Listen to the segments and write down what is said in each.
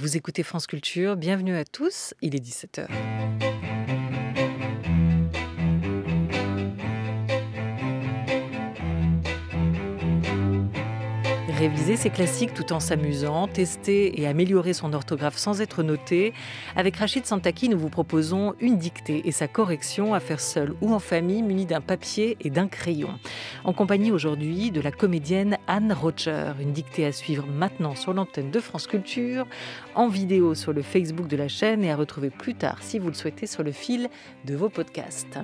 Vous écoutez France Culture, bienvenue à tous, il est 17h. Réviser ses classiques tout en s'amusant, tester et améliorer son orthographe sans être noté. Avec Rachid Santaki, nous vous proposons une dictée et sa correction à faire seul ou en famille, munie d'un papier et d'un crayon. En compagnie aujourd'hui de la comédienne Anne Rocher. Une dictée à suivre maintenant sur l'antenne de France Culture, en vidéo sur le Facebook de la chaîne et à retrouver plus tard, si vous le souhaitez, sur le fil de vos podcasts.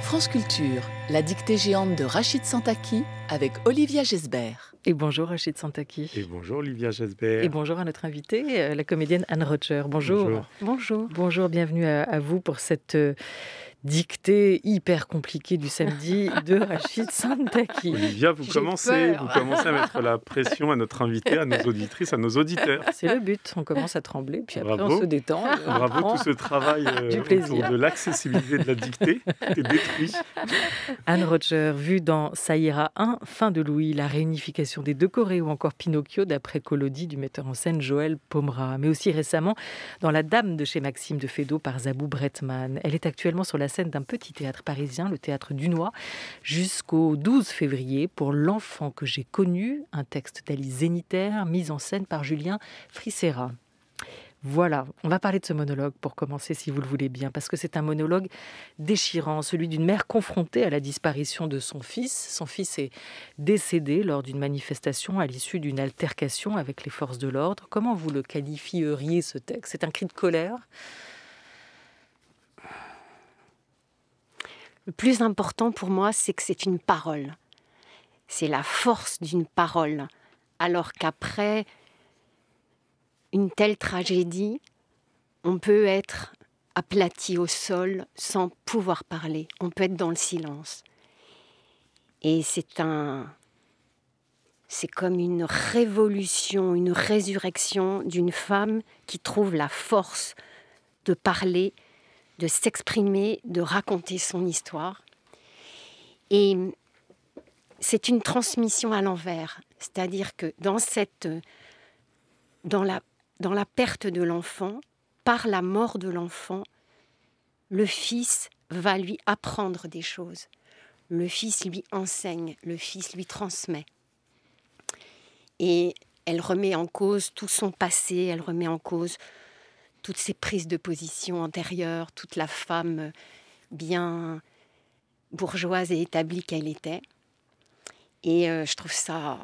France Culture, la dictée géante de Rachid Santaki avec Olivia Gesbert. Et bonjour Rachid Santaki. Et bonjour Olivia Gesbert. Et bonjour à notre invitée, la comédienne Anne Rocher. Bonjour. Bonjour. Bonjour, bienvenue à vous pour cette dictée hyper compliquée du samedi de Rachid Santaki. Olivia, vous commencez à mettre la pression à notre invité, à nos auditrices, à nos auditeurs. C'est le but, on commence à trembler, puis après Bravo. on se détend. Bravo, tout ce travail autour de l'accessibilité de la dictée est détruit. Anne Rocher, vue dans Ça ira 1, Fin de Louis, la réunification des deux Corées ou encore Pinocchio d'après Collodi du metteur en scène Joël Pomera, mais aussi récemment dans La Dame de chez Maxime de Feydeau par Zabou Bretman. Elle est actuellement sur la scène d'un petit théâtre parisien, le théâtre Dunois, jusqu'au 12 février pour L'enfant que j'ai connu, un texte d'Alice Zénitaire, mis en scène par Julien Frissera. Voilà, on va parler de ce monologue pour commencer, si vous le voulez bien, parce que c'est un monologue déchirant, celui d'une mère confrontée à la disparition de son fils. Son fils est décédé lors d'une manifestation à l'issue d'une altercation avec les forces de l'ordre. Comment vous le qualifieriez, ce texte ? C'est un cri de colère ? Le plus important pour moi, c'est que c'est une parole. C'est la force d'une parole. Alors qu'après une telle tragédie, on peut être aplati au sol sans pouvoir parler. On peut être dans le silence. Et c'est comme une révolution, une résurrection d'une femme qui trouve la force de parler, de s'exprimer, de raconter son histoire. Et c'est une transmission à l'envers. C'est-à-dire que dans la perte de l'enfant, par la mort de l'enfant, le fils va lui apprendre des choses. Le fils lui enseigne, le fils lui transmet. Et elle remet en cause tout son passé, elle remet en cause toutes ces prises de position antérieures, toute la femme bien bourgeoise et établie qu'elle était. Et je trouve ça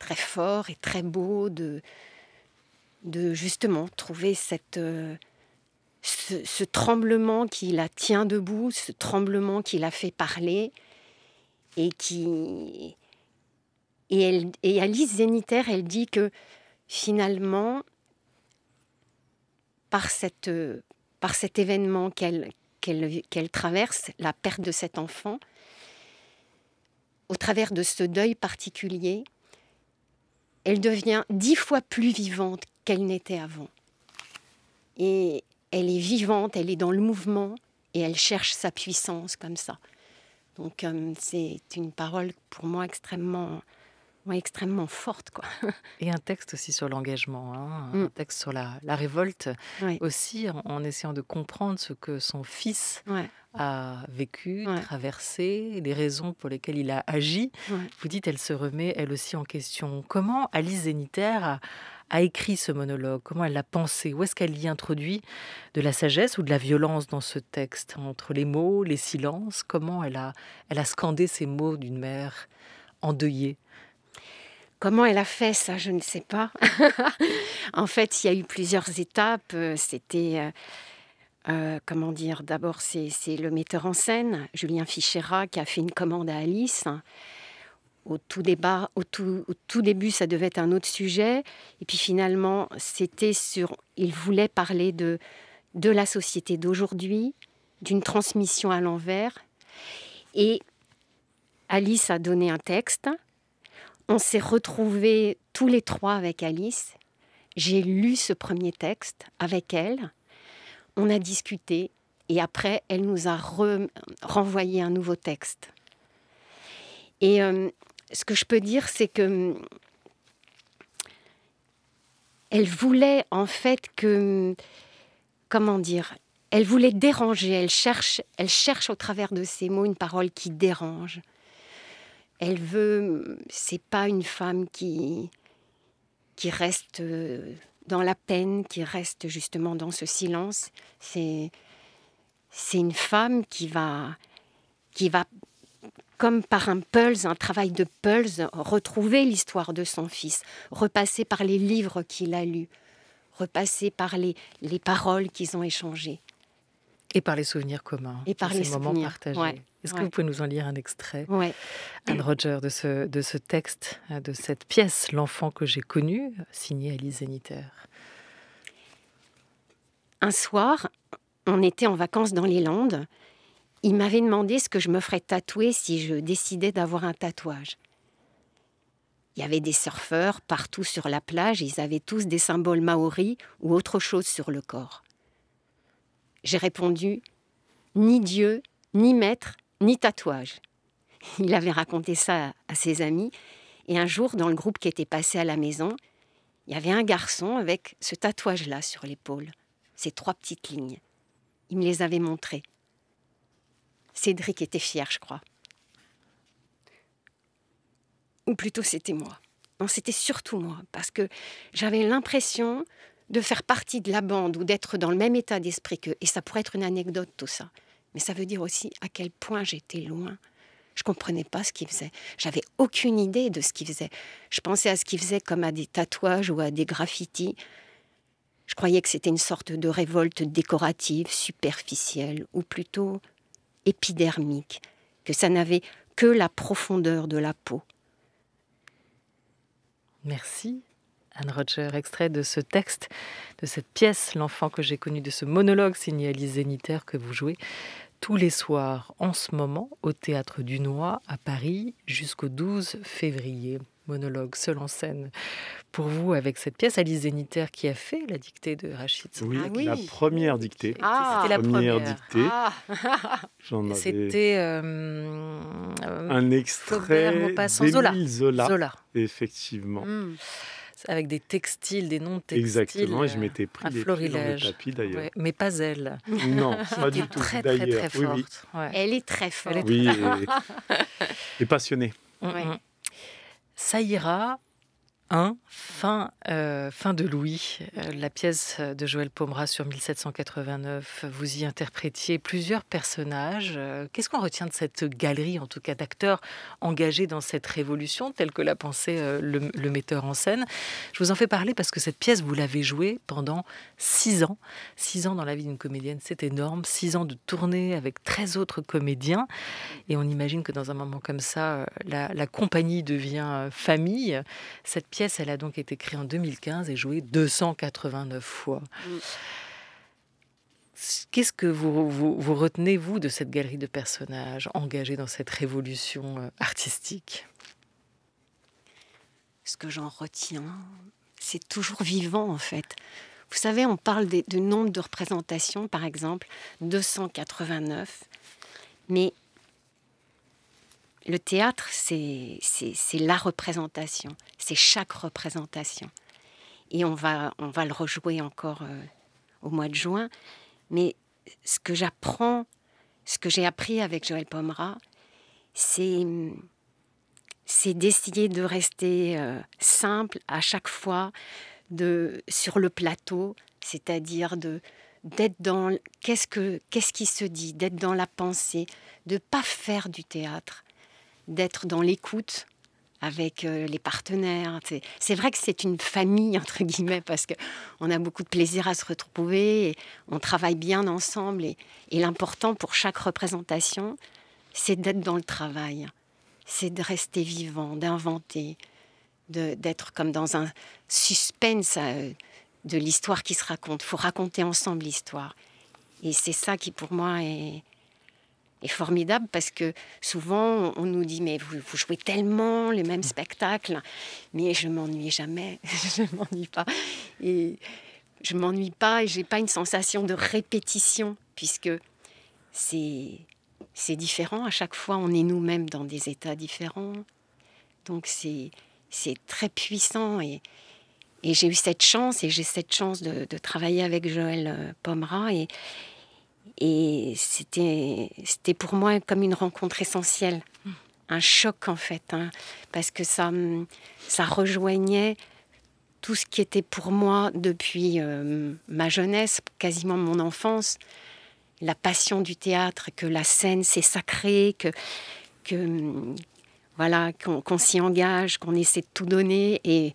très fort et très beau de justement trouver ce tremblement qui la tient debout, ce tremblement qui la fait parler et Alice Zénitaire, elle dit que finalement, par cet événement qu'elle traverse, la perte de cet enfant, au travers de ce deuil particulier, elle devient 10 fois plus vivante qu'elle n'était avant. Et elle est vivante, elle est dans le mouvement et elle cherche sa puissance comme ça. Donc c'est une parole pour moi extrêmement forte, quoi. Et un texte aussi sur l'engagement, un texte sur la révolte, Oui. aussi en essayant de comprendre ce que son fils Ouais. a vécu, Ouais. traversé, les raisons pour lesquelles il a agi. Ouais. Vous dites, elle se remet elle aussi en question. Comment Alice Zénitaire a écrit ce monologue ? Comment elle l'a pensé ? Où est-ce qu'elle y introduit de la sagesse ou de la violence dans ce texte ? Entre les mots, les silences, comment elle a scandé ces mots d'une mère endeuillée ? Comment elle a fait ça, je ne sais pas. En fait, il y a eu plusieurs étapes. C'était, d'abord c'est le metteur en scène, Julien Fichera, qui a fait une commande à Alice. Au tout début, ça devait être un autre sujet. Et puis finalement, il voulait parler de la société d'aujourd'hui, d'une transmission à l'envers. Et Alice a donné un texte. On s'est retrouvés tous les trois avec Alice. J'ai lu ce premier texte avec elle. On a discuté et après, elle nous a renvoyé un nouveau texte. Et ce que je peux dire, c'est que elle voulait en fait comment dire, elle voulait déranger, elle cherche au travers de ces mots une parole qui dérange. C'est pas une femme qui reste dans la peine, qui reste justement dans ce silence. C'est une femme qui va, comme par un travail de pulse, retrouver l'histoire de son fils, repasser par les livres qu'il a lus, repasser par les paroles qu'ils ont échangées. Et par les souvenirs communs, et par les moments partagés. Ouais. Est-ce que vous pouvez nous en lire un extrait, Anne Roger, de ce texte, de cette pièce, L'enfant que j'ai connu, signée Alice Zeniter? Un soir, on était en vacances dans les Landes. Il m'avait demandé ce que je me ferais tatouer si je décidais d'avoir un tatouage. Il y avait des surfeurs partout sur la plage, ils avaient tous des symboles maoris ou autre chose sur le corps. J'ai répondu « ni Dieu, ni maître, ni tatouage ». Il avait raconté ça à ses amis. Et un jour, dans le groupe qui était passé à la maison, il y avait un garçon avec ce tatouage-là sur l'épaule, ces 3 petites lignes. Il me les avait montrées. Cédric était fier, je crois. Ou plutôt, c'était moi. Non, c'était surtout moi, parce que j'avais l'impression de faire partie de la bande ou d'être dans le même état d'esprit qu'eux. Et ça pourrait être une anecdote, tout ça. Mais ça veut dire aussi à quel point j'étais loin. Je ne comprenais pas ce qu'ils faisaient. J'avais aucune idée de ce qu'ils faisaient. Je pensais à ce qu'ils faisaient comme à des tatouages ou à des graffitis. Je croyais que c'était une sorte de révolte décorative, superficielle, ou plutôt épidermique, que ça n'avait que la profondeur de la peau. Merci. Anne Roger, extrait de ce texte, de cette pièce, L'enfant que j'ai connu, de ce monologue signé Alice Zeniter que vous jouez tous les soirs en ce moment au Théâtre du Noy à Paris jusqu'au 12 février. Monologue seul en scène pour vous avec cette pièce. Alice Zeniter qui a fait la dictée de Rachid Santaki. Oui, la première dictée. C'était la première dictée. J'en avais... C'était un extrait d'Émile Zola. Effectivement. Avec des textiles, des noms textiles. Exactement, et je m'étais pris des pieds dans le tapis d'ailleurs. Ouais, mais pas elle. Non, pas du tout. Très, d'ailleurs. très forte. Oui. Ouais. Elle est très forte. Oui, et passionnée. Ça ira. Fin de Louis, la pièce de Joël Pomera sur 1789. Vous y interprétiez plusieurs personnages. Qu'est-ce qu'on retient de cette galerie, en tout cas d'acteurs engagés dans cette révolution, telle que l'a pensé le metteur en scène? Je vous en fais parler parce que cette pièce, vous l'avez jouée pendant 6 ans. 6 ans dans la vie d'une comédienne, c'est énorme. 6 ans de tournée avec 13 autres comédiens. Et on imagine que dans un moment comme ça, la compagnie devient famille. Cette pièce, elle a donc été créée en 2015 et jouée 289 fois. Qu'est-ce que vous retenez, vous, de cette galerie de personnages engagés dans cette révolution artistique? Ce que j'en retiens, c'est toujours vivant, en fait. Vous savez, on parle de nombre de représentations, par exemple, 289, mais le théâtre, c'est la représentation, c'est chaque représentation. Et on va le rejouer encore au mois de juin. Mais ce que j'ai appris avec Joël Pomera, c'est d'essayer de rester simple à chaque fois sur le plateau, c'est-à-dire d'être dans qu'est-ce qui se dit, d'être dans la pensée, de ne pas faire du théâtre, d'être dans l'écoute avec les partenaires. C'est vrai que c'est une famille, entre guillemets, parce qu'on a beaucoup de plaisir à se retrouver, et on travaille bien ensemble. Et l'important pour chaque représentation, c'est d'être dans le travail, c'est de rester vivant, d'inventer, d'être comme dans un suspense de l'histoire qui se raconte. Il faut raconter ensemble l'histoire. Et c'est ça qui, pour moi, est formidable, parce que souvent on nous dit mais vous jouez tellement les mêmes spectacles, mais je m'ennuie jamais. Je m'ennuie pas, et j'ai pas une sensation de répétition, puisque c'est différent à chaque fois. On est nous-mêmes dans des états différents, Donc c'est très puissant et j'ai eu cette chance et j'ai cette chance de travailler avec Joël Pomera et c'était pour moi comme une rencontre essentielle, un choc en fait, hein, parce que ça rejoignait tout ce qui était pour moi depuis ma jeunesse, quasiment mon enfance, la passion du théâtre, que la scène c'est sacré, voilà, qu'on s'y engage, qu'on essaie de tout donner et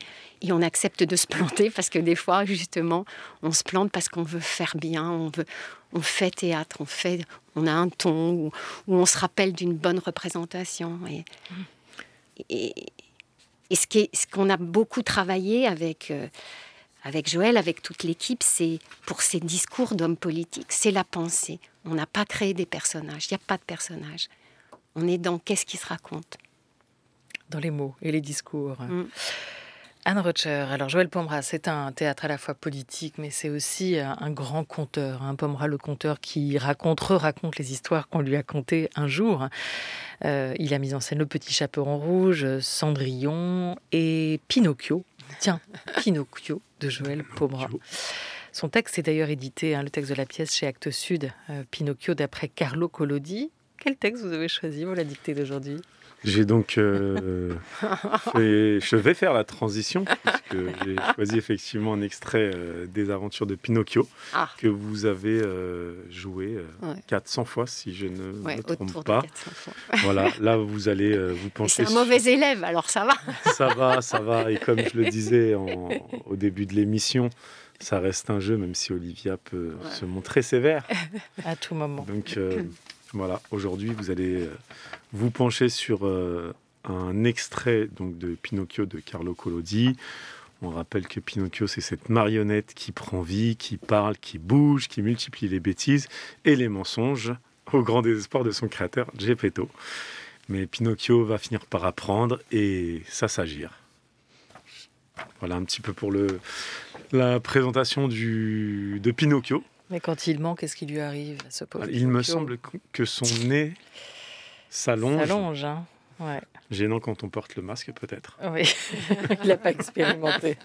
on accepte de se planter parce que des fois, justement, on se plante parce qu'on veut faire bien, on fait théâtre, on a un ton où on se rappelle d'une bonne représentation. Et ce qu'on a beaucoup travaillé avec Joël, avec toute l'équipe, c'est pour ces discours d'hommes politiques, c'est la pensée. On n'a pas créé des personnages, il n'y a pas de personnages. On est dans qu'est-ce qui se raconte. Dans les mots et les discours. Anne Roetscher, alors Joël Pomera, c'est un théâtre à la fois politique, mais c'est aussi un grand conteur. Pomera, le conteur qui raconte les histoires qu'on lui a contées un jour. Il a mis en scène Le Petit Chaperon Rouge, Cendrillon et Pinocchio. Tiens, Pinocchio de Joël Pomera. Son texte est d'ailleurs édité, le texte de la pièce chez Actes Sud, Pinocchio d'après Carlo Collodi. Quel texte vous avez choisi pour la dictée d'aujourd'hui ? J'ai donc je vais faire la transition puisque j'ai choisi effectivement un extrait des aventures de Pinocchio que vous avez joué 400 fois si je ne me trompe pas. Voilà, là vous allez vous pencher. C'est un mauvais élève, alors ça va. Ça va. Et comme je le disais au début de l'émission, ça reste un jeu, même si Olivia peut se montrer sévère à tout moment. Donc voilà, aujourd'hui vous allez vous pencher sur un extrait donc, de Pinocchio de Carlo Collodi. On rappelle que Pinocchio, c'est cette marionnette qui prend vie, qui parle, qui bouge, qui multiplie les bêtises et les mensonges, au grand désespoir de son créateur, Geppetto. Mais Pinocchio va finir par apprendre et s'assagir. Voilà un petit peu pour la présentation de Pinocchio. Mais quand il ment, qu'est-ce qui lui arrive à ce pauvre Il me semble que son nez s'allonge. S'allonge, hein. Ouais. Gênant quand on porte le masque, peut-être. Oui, il n'a pas expérimenté.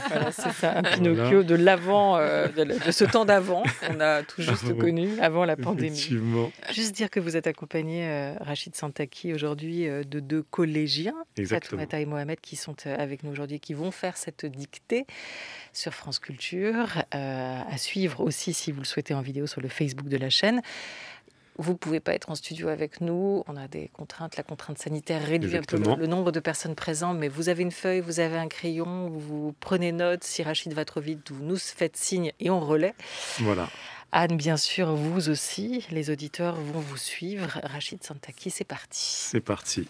Voilà, c'est ça, un Pinocchio de l'avant, de ce temps d'avant qu'on a tout juste connu, avant la pandémie. Effectivement. Juste dire que vous êtes accompagné, Rachid Santaki, aujourd'hui, de 2 collégiens, Fatoumata et Mohamed, qui sont avec nous aujourd'hui, qui vont faire cette dictée sur France Culture, à suivre aussi, si vous le souhaitez, en vidéo sur le Facebook de la chaîne. Vous ne pouvez pas être en studio avec nous. On a des contraintes. La contrainte sanitaire réduit un peu le nombre de personnes présentes. Mais vous avez une feuille, vous avez un crayon, vous prenez note. Si Rachid va trop vite, vous nous faites signe et on relaie. Voilà. Anne, bien sûr, vous aussi. Les auditeurs vont vous suivre. Rachid Santaki, c'est parti. C'est parti.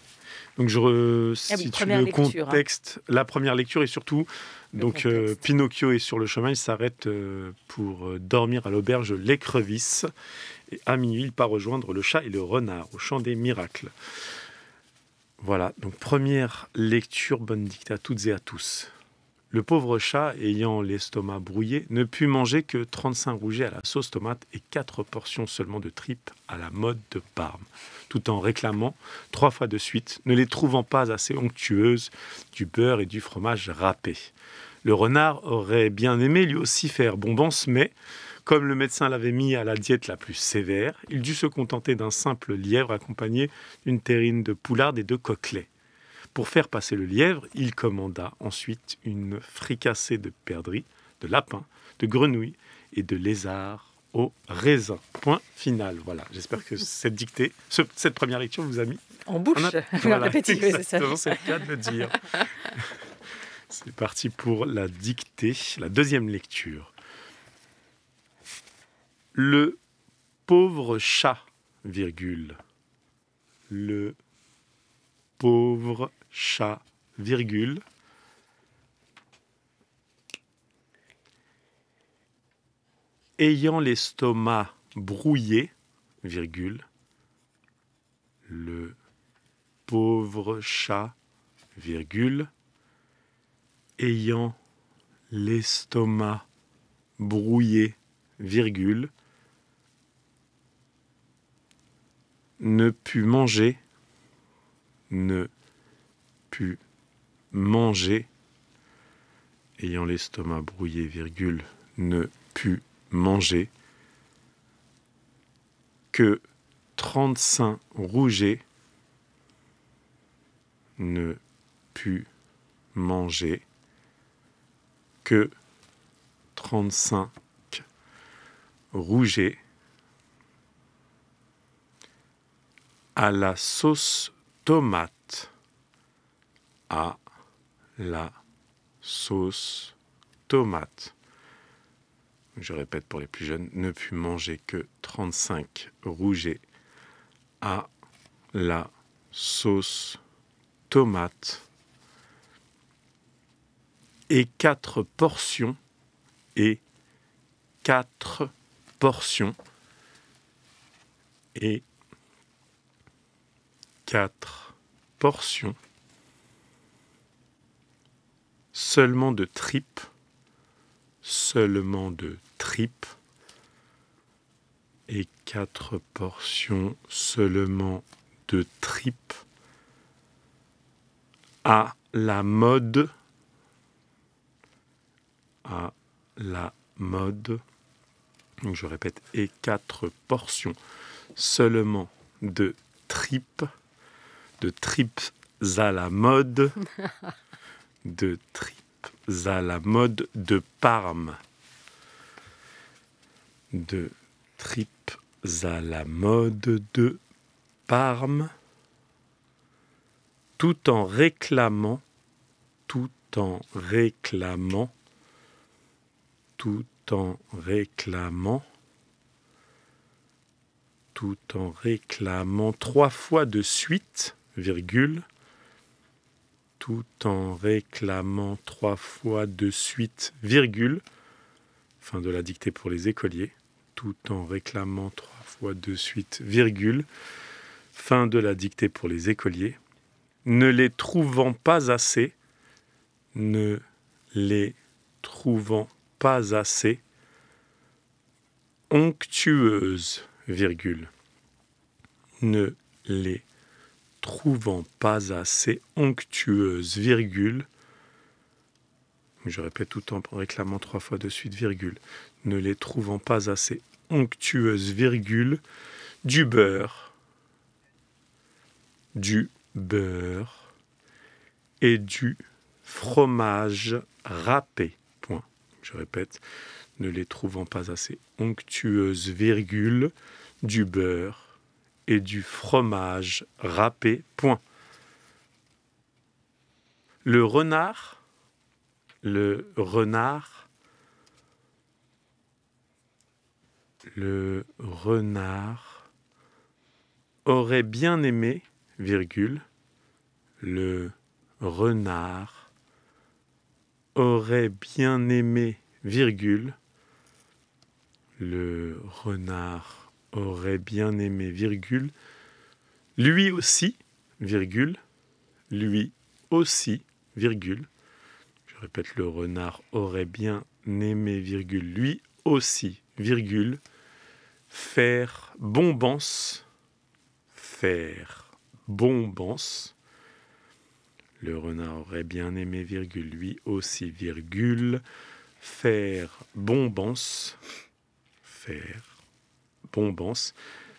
Donc je situe le contexte. La première lecture et surtout, donc Pinocchio est sur le chemin. Il s'arrête pour dormir à l'auberge L'Écrevisse. Et à minuit, il part rejoindre le chat et le renard au champ des miracles. Voilà, donc première lecture, bonne dictée à toutes et à tous. Le pauvre chat, ayant l'estomac brouillé, ne put manger que 35 rougets à la sauce tomate et 4 portions seulement de tripes à la mode de Parme, tout en réclamant 3 fois de suite, ne les trouvant pas assez onctueuses, du beurre et du fromage râpé. Le renard aurait bien aimé lui aussi faire bombance, mais comme le médecin l'avait mis à la diète la plus sévère, il dut se contenter d'un simple lièvre accompagné d'une terrine de poularde et de coquelets. Pour faire passer le lièvre, il commanda ensuite une fricassée de perdrix, de lapin, de grenouille et de lézard au raisin. Point final. Voilà, j'espère que cette dictée, cette première lecture vous a mis en bouche. Voilà, exactement, c'est le cas de le dire. C'est parti pour la dictée, la deuxième lecture. Le pauvre chat, virgule. Le pauvre chat, virgule. Ayant l'estomac brouillé, virgule. Le pauvre chat, virgule. Ayant l'estomac brouillé, virgule. Ne put manger, ne pu manger, ayant l'estomac brouillé, virgule, ne put manger, que 35 Rouget ne put manger, que 35 Rouget à la sauce tomate, à la sauce tomate. Je répète pour les plus jeunes, ne put manger que 35 Rouget à la sauce tomate et 4 portions et 4 portions et 4 portions seulement de tripes, et 4 portions seulement de tripes à la mode, donc je répète, et 4 portions seulement de tripes à la mode, de Parme, de tripes à la mode de Parme, tout en réclamant tout en réclamant 3 fois de suite, virgule, tout en réclamant 3 fois de suite, virgule, fin de la dictée pour les écoliers, tout en réclamant 3 fois de suite, virgule, fin de la dictée pour les écoliers, ne les trouvant pas assez, onctueuse, virgule, ne les trouvant pas assez onctueuse, virgule, je répète tout en réclamant 3 fois de suite, virgule, ne les trouvant pas assez onctueuse, virgule, du beurre et du fromage râpé, point. Je répète, ne les trouvant pas assez onctueuses, virgule, du beurre et du fromage râpé, point. Le renard aurait bien aimé, virgule, le renard aurait bien aimé, virgule, le renard aurait bien aimé, virgule, lui aussi, virgule, lui aussi, virgule, je répète, le renard aurait bien aimé, virgule, lui aussi, virgule, faire bombance, le renard aurait bien aimé, virgule, lui aussi, virgule, faire bombance,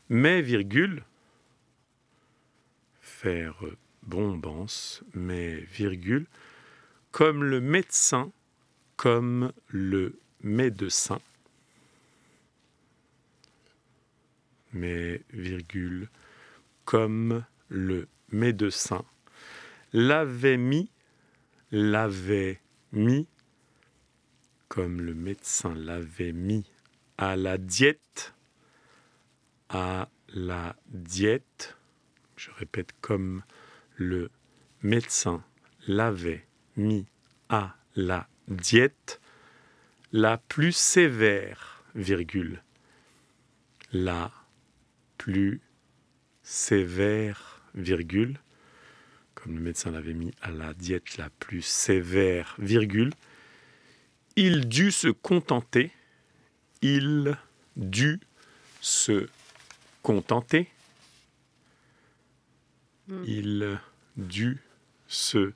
mais, virgule, faire bombance, mais, virgule, comme le médecin, mais, virgule, comme le médecin, l'avait mis, comme le médecin l'avait mis à la diète, je répète, comme le médecin l'avait mis à la diète, la plus sévère, virgule, la plus sévère, virgule, comme le médecin l'avait mis à la diète la plus sévère, virgule, il dut se contenter, se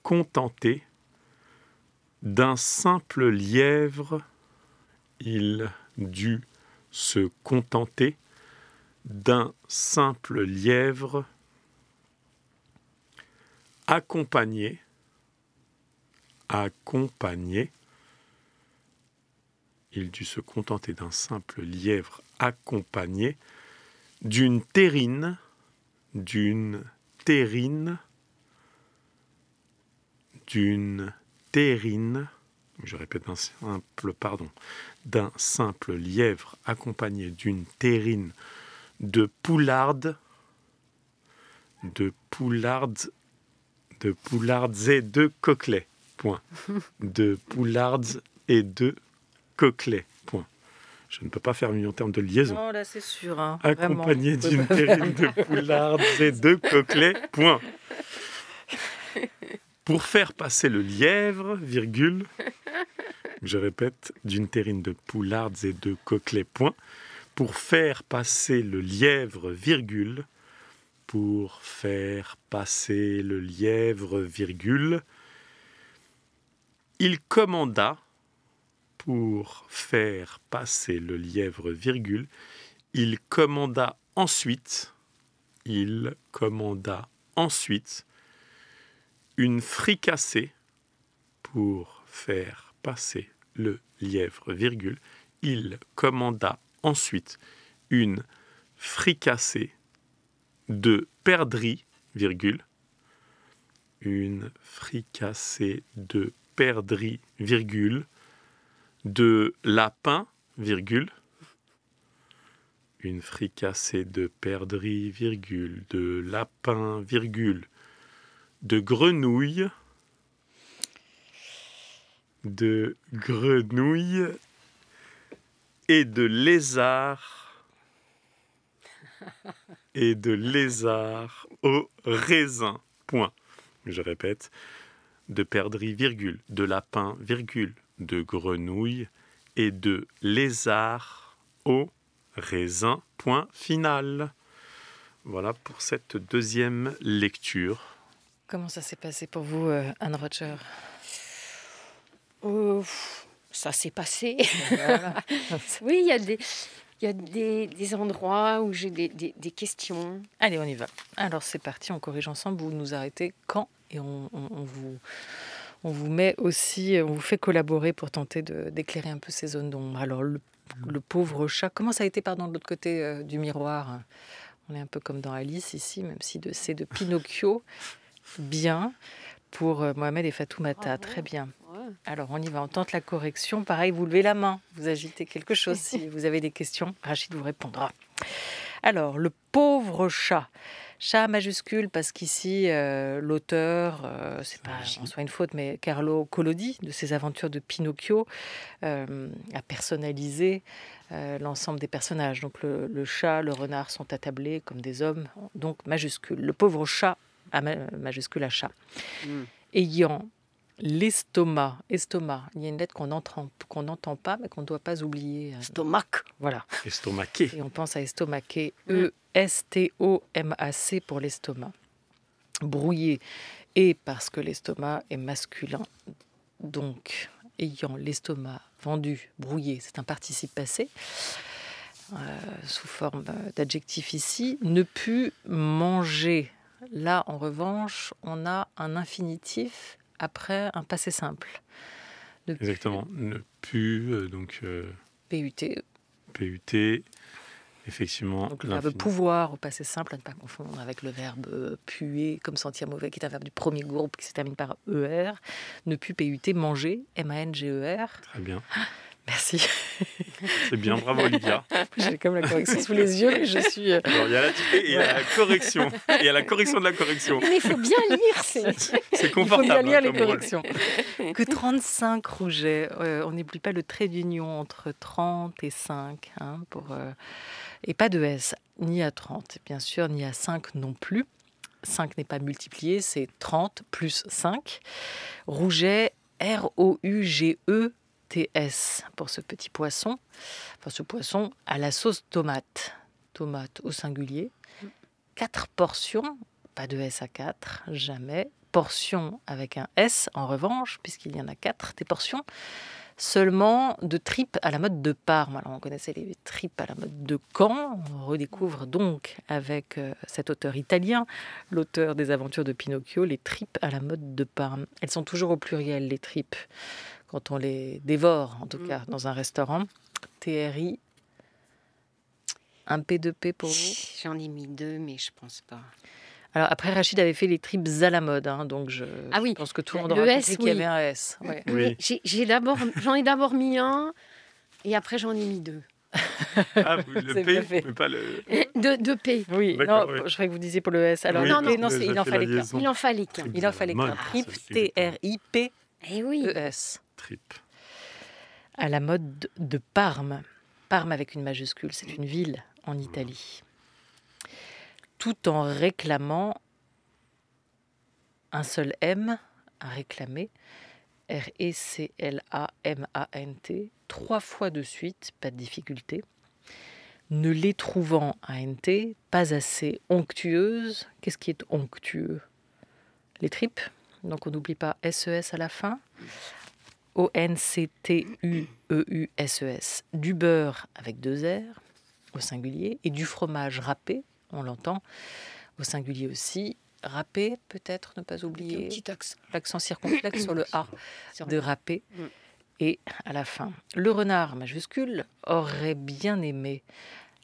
contenter d'un simple lièvre. Il dut se contenter d'un simple lièvre accompagné il dut se contenter d'un simple lièvre accompagné d'une terrine, je répète, d'un simple lièvre accompagné d'une terrine de poulardes et de coquelets. Point. De poulardes et de coquelets. Point. Je ne peux pas faire mieux en termes de liaison. Non, là, c'est sûr. Hein, accompagné d'une terrine de poulardes et de coquelets. Point. Pour faire passer le lièvre, virgule, je répète, d'une terrine de poulardes et de coquelets. Point. Pour faire passer le lièvre, virgule, pour faire passer le lièvre, virgule, il commanda, pour faire passer le lièvre, virgule, il commanda ensuite une fricassée, pour faire passer le lièvre, virgule, il commanda ensuite une fricassée de perdrix, virgule, une fricassée de perdrix, virgule, de lapin, virgule, une fricassée de perdrix, virgule, de lapin, virgule, de grenouille et de lézard au raisin. Point. Je répète, de perdrix, virgule, de lapin, virgule, de grenouille et de lézard au raisin. Point final. Voilà pour cette deuxième lecture. Comment ça s'est passé pour vous, Anne Roger ? Ça s'est passé. Voilà. Oui, il y a des endroits où j'ai des questions. Allez, on y va. Alors, c'est parti, on corrige ensemble. Vous nous arrêtez quand ? Et on vous met aussi, on vous fait collaborer pour tenter d'éclairer un peu ces zones d'ombre. Alors, le pauvre chat, comment ça a été, de l'autre côté du miroir ? On est un peu comme dans Alice ici, même si c'est de Pinocchio. Bien. Pour Mohamed et Fatoumata. Très bien. Ouais. Alors, on y va. On tente la correction. Pareil, vous levez la main. Vous agitez quelque chose. Si vous avez des questions, Rachid vous répondra. Alors, le pauvre chat. Chat majuscule, parce qu'ici, l'auteur, c'est pas en soi une faute, mais Carlo Collodi, de ses aventures de Pinocchio, a personnalisé l'ensemble des personnages. Donc, le chat, le renard sont attablés comme des hommes, donc majuscule. Le pauvre chat, majuscule à chat, ayant l'estomac, il y a une lettre qu'on n'entend pas, mais qu'on ne doit pas oublier. Stomac. Voilà. Estomaqué. Et on pense à estomaquer, E-S-T-O-M-A-C pour l'estomac. Brouillé, et parce que l'estomac est masculin, donc ayant l'estomac vendu, brouillé, c'est un participe passé, sous forme d'adjectif ici, ne put manger. Là, en revanche, on a un infinitif après un passé simple. Exactement. Ne put, donc... PUT. PUT, effectivement. Donc le verbe pouvoir au passé simple, à ne pas confondre avec le verbe puer, comme sentir mauvais, qui est un verbe du premier groupe qui se termine par ER. Ne put PUT, manger, M-A-N-G-E-R. Très bien. Merci. C'est bien, bravo Olivia. J'ai comme la correction sous les yeux, mais je suis... Alors, il y a la dictée et il y a la correction. Et il y a la correction de la correction. Mais il faut bien lire. C'est confortable. Il faut bien lire les corrections. Que 35 rouget. On n'oublie pas le trait d'union entre 30 et 5. Et pas de S, ni à 30, bien sûr, ni à 5 non plus. 5 n'est pas multiplié, c'est 30 plus 5. Rouget, R-O-U-G-E. TS pour ce petit poisson, ce poisson à la sauce tomate. Tomate au singulier. 4 portions, pas de S à 4, jamais. portions avec un S, en revanche, puisqu'il y en a 4, des portions, seulement de tripes à la mode de Parme. Alors, on connaissait les tripes à la mode de Caen. On redécouvre donc avec cet auteur italien, l'auteur des aventures de Pinocchio, les tripes à la mode de Parme. Elles sont toujours au pluriel, les tripes, quand on les dévore, en tout cas, dans un restaurant. TRI. Un P2P pour vous? J'en ai mis 2, mais je pense pas. Alors après, Rachid avait fait les tripes à la mode, donc je pense que tout le monde aura compris qu'il y avait un S. Ouais. Oui. J'en ai d'abord mis un, et après j'en ai mis 2. Ah, le P, mais pas le... De P. Oui, non, je croyais que vous disiez pour le S. Alors, non, il en fallait qu'un. Il en fallait qu'un. Il en fallait qu'un. Trip, T-R-I-P, E-S. Trip. À la mode de Parme. Parme avec une majuscule, c'est une ville en Italie. Tout en réclamant un seul M à réclamer, R-E-C-L-A-M-A-N-T, 3 fois de suite, pas de difficulté. Ne les trouvant A-N-T, pas assez onctueuses. Qu'est-ce qui est onctueux? Les tripes, donc on n'oublie pas S-E-S à la fin. O-N-C-T-U-E-U-S-E-S. Du beurre avec 2 R au singulier et du fromage râpé, on l'entend, au singulier aussi. Râpé, peut-être, ne pas oublier l'accent circonflexe sur le A de râpé et à la fin. Le renard majuscule aurait bien aimé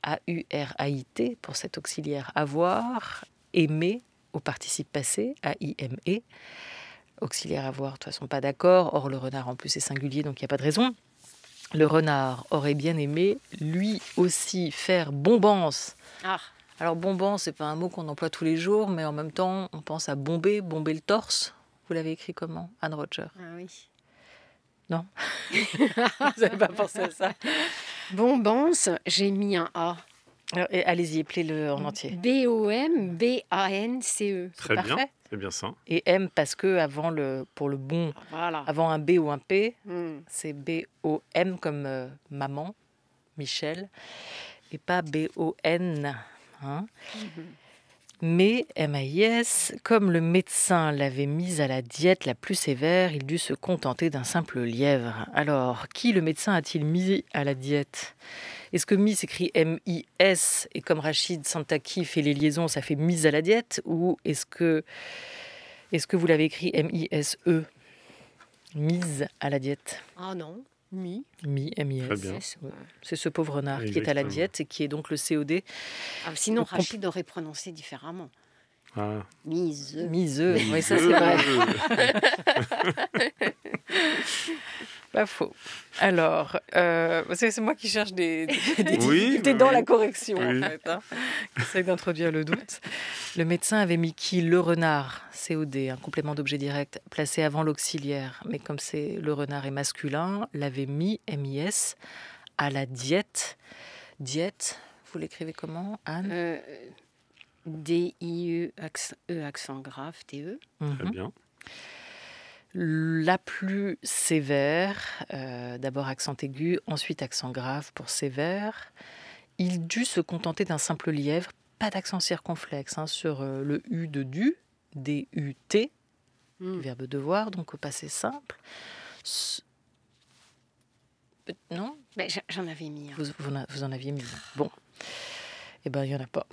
A-U-R-A-I-T pour cet auxiliaire avoir, aimer au participe passé, A-I-M-E. Auxiliaire avoir, de toute façon pas d'accord. Or, le renard en plus est singulier, donc il n'y a pas de raison. Le renard aurait bien aimé, lui aussi, faire bombance. Alors, bombance, c'est pas un mot qu'on emploie tous les jours, mais en même temps, on pense à bomber le torse. Vous l'avez écrit comment, Anne Roger? Ah oui. Non? Vous n'avez pas pensé à ça? Bombance, j'ai mis un A. Alors, allez-y, appelez-le en entier. B-O-M-B-A-N-C-E. Très bien. C'est bien ça. Et M parce que pour le bon, avant un B ou un P, c'est B-O-M comme maman, Michel, et pas B-O-N. Mais M-A-I-S, comme le médecin l'avait mise à la diète la plus sévère, il dut se contenter d'un simple lièvre. Alors, qui le médecin a-t-il mis à la diète? Est-ce que mis s'écrit M-I-S et comme Rachid Santaki fait les liaisons, ça fait mise à la diète? Ou est-ce que vous l'avez écrit M-I-S-E? Mise à la diète. Ah non, Mi, M-I-S. Très bien. C'est ce pauvre renard qui est à la diète et qui est donc le COD. Sinon, Rachid aurait prononcé différemment. Mise. Miseux, oui, ça c'est vrai. Pas faux. Alors, c'est moi qui cherche des difficultés dans la correction, en fait. J'essaie d'introduire le doute. Le médecin avait mis qui? Le renard, COD, un complément d'objet direct, placé avant l'auxiliaire. Mais comme le renard est masculin, l'avait mis, MIS, à la diète. Diète, vous l'écrivez comment, Anne? D-I-E, accent grave, T-E. Très bien. La plus sévère, d'abord accent aigu, ensuite accent grave pour sévère. Il dut se contenter d'un simple lièvre, pas d'accent circonflexe sur le U de du, D-U-T, verbe devoir, donc au passé simple. Non? J'en avais mis un. Vous en aviez mis un. Bon. Eh bien, il n'y en a pas.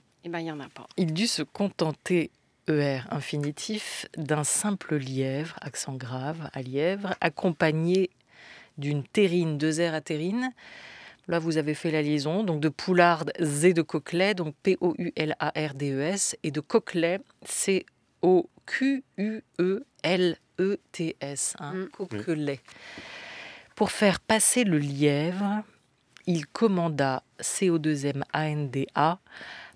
Il dut se contenter, ER infinitif, d'un simple lièvre, accent grave, à lièvre, accompagné d'une terrine, 2 R à terrine. Là, vous avez fait la liaison, donc de poularde et de coquelet, donc P-O-U-L-A-R-D-E-S, et de coquelet, C-O-Q-U-E-L-E-T-S, coquelet. Pour faire passer le lièvre, il commanda CO2M-A-N-D-A,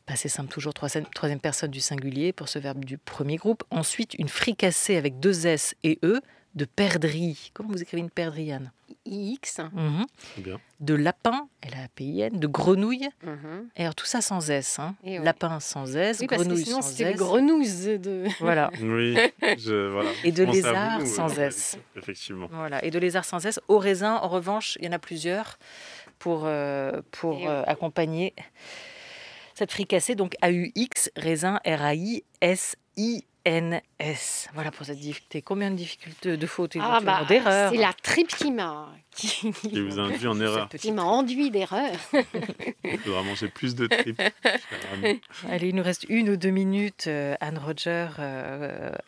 passé simple toujours, troisième personne du singulier pour ce verbe du premier groupe. Ensuite, une fricassée avec 2 S et E de perdrix. Comment vous écrivez une perdrix, Anne? I-X. Bien. De lapin, L-A-P-I-N, de grenouille. Et alors tout ça sans S. Lapin sans S, grenouille sans S. C'était les grenouilles de... Voilà. Oui, voilà. Et de lézard sans S. Effectivement. Voilà. Et de lézard sans S. Au raisin, en revanche, il y en a plusieurs pour accompagner cette fricassée. Donc A-U-X, raisin, R-A-I-S-I NS. Voilà pour cette dictée. Combien de difficultés, de fautes, d'erreurs? C'est la tripe qui vous a induit en erreur. Qui m'a enduit d'erreur. Il faudra manger plus de tripes. Allez, il nous reste 1 ou 2 minutes, Anne Roger.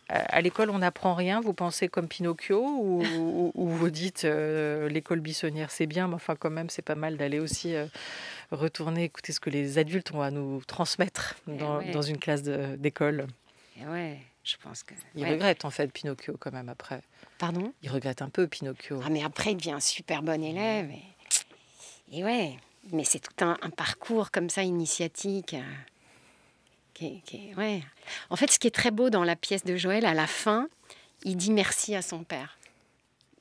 À l'école, on n'apprend rien. Vous pensez comme Pinocchio ou vous dites l'école buissonnière, c'est bien, mais enfin quand même, c'est pas mal d'aller aussi retourner écouter ce que les adultes ont à nous transmettre dans une classe d'école. Ouais, je pense que... Il regrette en fait Pinocchio quand même après. Pardon ? Il regrette un peu Pinocchio. Ah mais après il devient un super bon élève. Et ouais, mais c'est tout un parcours comme ça initiatique. Ouais. En fait, ce qui est très beau dans la pièce de Joël, à la fin, il dit merci à son père.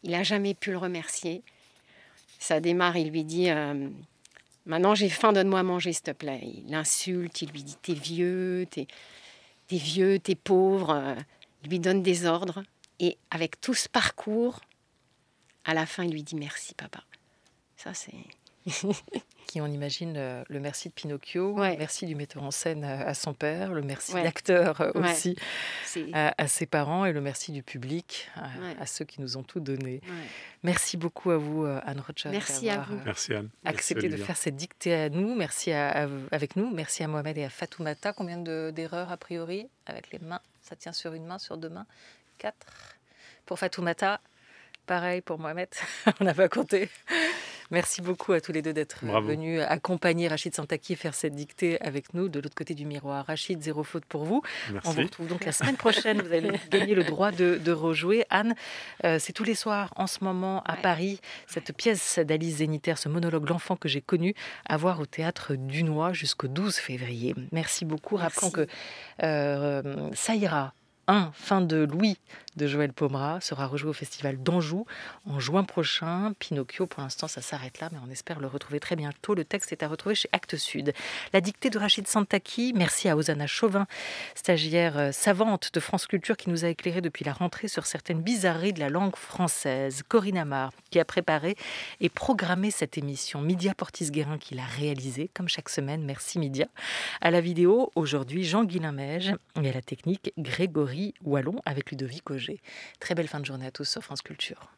Il n'a jamais pu le remercier. Ça démarre, il lui dit maintenant j'ai faim, donne-moi à manger s'il te plaît. Il l'insulte, il lui dit t'es vieux, t'es pauvre, il lui donne des ordres. Et avec tout ce parcours, à la fin, il lui dit merci, papa. Ça, c'est... Qui, on imagine, le merci de Pinocchio, le merci du metteur en scène à son père, le merci de l'acteur aussi à ses parents et le merci du public à ceux qui nous ont tout donné. Merci beaucoup à vous, Anne Roger. Merci à vous. Merci, Anne. Accepté de faire cette dictée à nous. Merci avec nous. Merci à Mohamed et à Fatoumata. Combien d'erreurs, a priori, avec les mains? Ça tient sur une main, sur 2 mains? 4. Pour Fatoumata, pareil pour Mohamed. On n'a pas compté. Merci beaucoup à tous les deux d'être venus accompagner Rachid Santaki et faire cette dictée avec nous de l'autre côté du miroir. Rachid, 0 faute pour vous. Merci. On vous retrouve donc la semaine prochaine. Vous allez gagner le droit de rejouer. Anne, c'est tous les soirs en ce moment à Paris, cette pièce d'Alice Zéniter, ce monologue L'enfant que j'ai connu, à voir au Théâtre Dunois jusqu'au 12 février. Merci beaucoup. Rappelons que ça ira. Fin de Louis de Joël Pomera sera rejoué au Festival d'Anjou en juin prochain. Pinocchio, pour l'instant, ça s'arrête là, mais on espère le retrouver très bientôt. Le texte est à retrouver chez Actes Sud. La dictée de Rachid Santaki, merci à Hosanna Chauvin, stagiaire savante de France Culture qui nous a éclairé depuis la rentrée sur certaines bizarreries de la langue française. Corinne Amar, qui a préparé et programmé cette émission. Mydia Portis-Guérin qui l'a réalisée, comme chaque semaine. Merci Mydia. À la vidéo, aujourd'hui, Jean-Guilain Mège et à la technique, Grégory Wallon avec Ludovic Auger. Très belle fin de journée à tous sur France Culture.